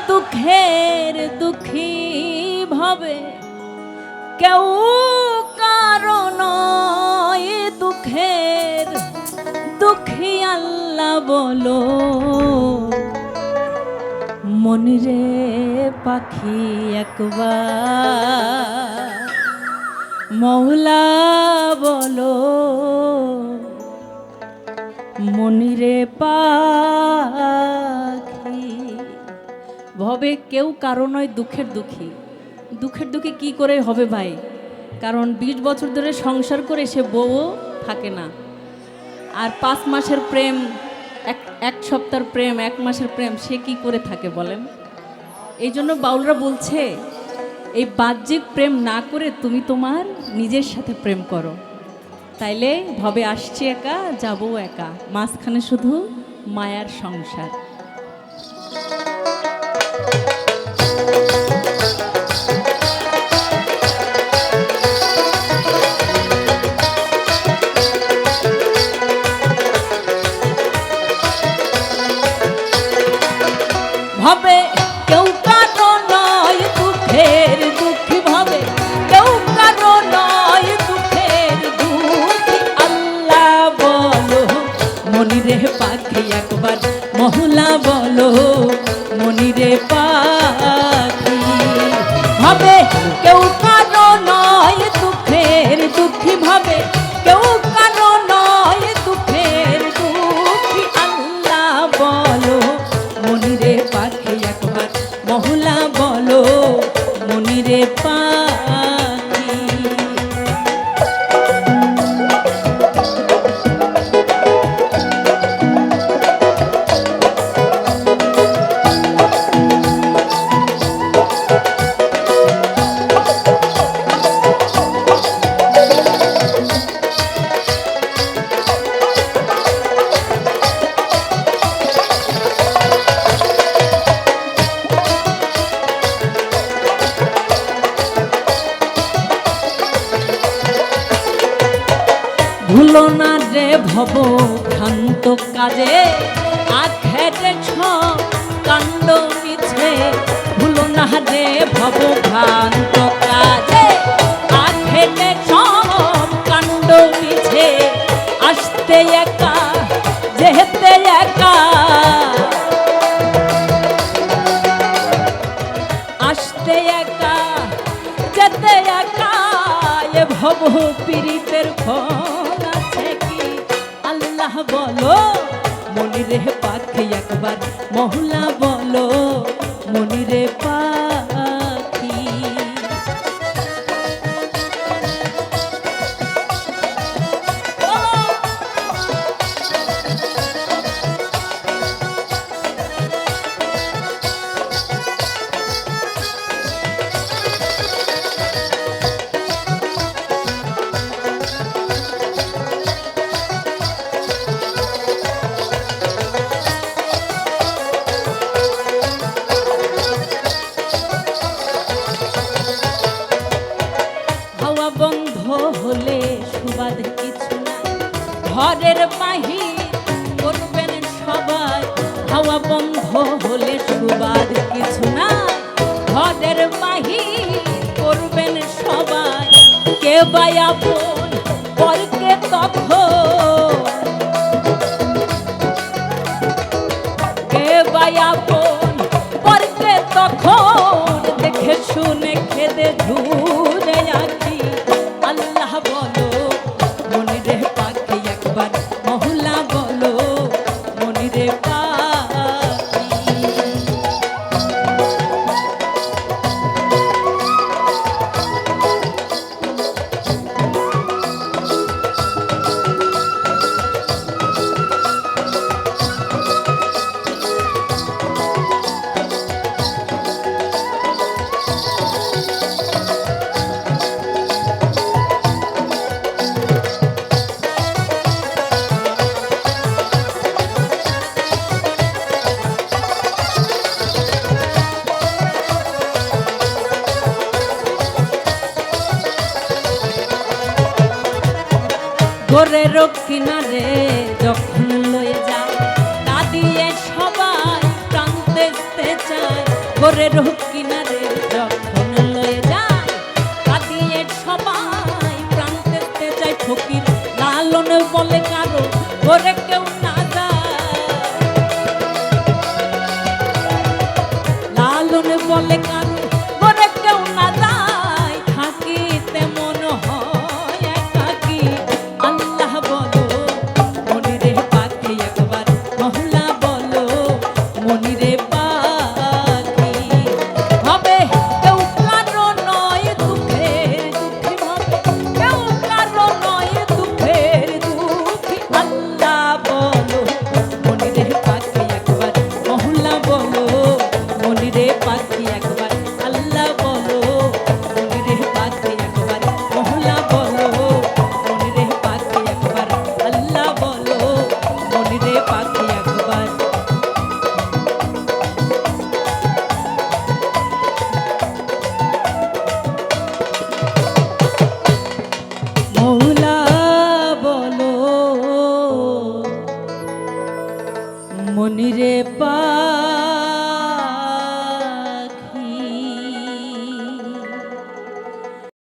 দুঃখের দুঃখী ভাবে কেউ কারণ দুঃখের দুঃখী আল্লাহ বলো মনিরে পাখি একবার মৌলা বলো মনিরে পাখি ভবে কেউ কারো নয় দুঃখের দুঃখী। দুঃখের দুঃখী কি করে হবে ভাই? কারণ 20 বছর ধরে সংসার করে সে বউ থাকে না, আর 5 মাসের প্রেম, এক সপ্তাহের প্রেম, 1 মাসের প্রেম সে কি করে থাকে বলেন? এই জন্য বাউলরা বলছে এই বাহ্যিক প্রেম না করে তুমি তোমার নিজের সাথে প্রেম করো, তাইলে ভবে আসছি একা যাবো একা, মাঝখানে শুধু মায়ার সংসার। ভাবে কেউ কারো নয় দুঃখের দুঃখী, ভাবে কেউ কারো নয় দুঃখের দুঃখী আল্লাহ বলো মনিরে পাখি একবার মহুলা বলো মনিরে পাখি। ভাবে কেউ কারো নয় দুঃখের দুঃখী, ভাবে কেউ কারো নয় দুঃখের দুঃখী আল্লাহ বলো মনিরে পাখি একবার মহুলা বলো মনিরে পাখি। ভুলো না রে ভব ভ্রান্ত কাজে আখেরে সব কাণ্ড মিছে, ভুলো না রে ভব ভ্রান্ত কাজে আখেরে সব কাণ্ড মিছে, আসতে একা যেতে একা, আসতে একা যেতে একা এ ভব পীড়িতের ফল আছে কি আল্লাহ বলো মনিরে পাখি একবার মহুলা বলো মনিরে পাখি। হলে সুবাদ কিছু নাই ঘরের বাহির করবেন সবাই, হাওয়া বন্ধ হলে সুবাদ কিছু নাই ঘরের বাহির করবেন সবাই, কে বা আপন পরকে তখন, কে বা আপন পরকে তখন দেখে শুনে খেদে ধুরে আঁকি আল্লাহ বলো মনিরে পাখি একবার মহুলা বলো মনিরে পাখি। ঘরের কিনারে যখন লয়ে যায় তা দিয়ে সবাই প্রাণ দেখতে চায়, সাগরের কিনারে যখন লয়ে যায় কাঁদিয়ে সবাই প্রান্তেতে যায় ফকির লালন বলে কারো ঘরে কেউ না যায় লালন বলে কারো ঘরে কেউ না যায় থাকি তেমন হয় একাকী আল্লাহ বলো মনিরে পাখি একবার মহলা বলো মনিরে পাখি হবে কেউ কারো নয় দুঃখের দুঃখী হবে কেউ কারো নয় দুঃখের দুঃখী আল্লাহ বলো মনিরে পাখি একবার মহলা বলো মনিরে পাখি একবার আল্লাহ বলো মনিরে পাখি একবার মহলা বলো মনিরে পাখি একবার আল্লাহ বলো মনিরে পাখি একবার মৌলা বলো মনিরে পা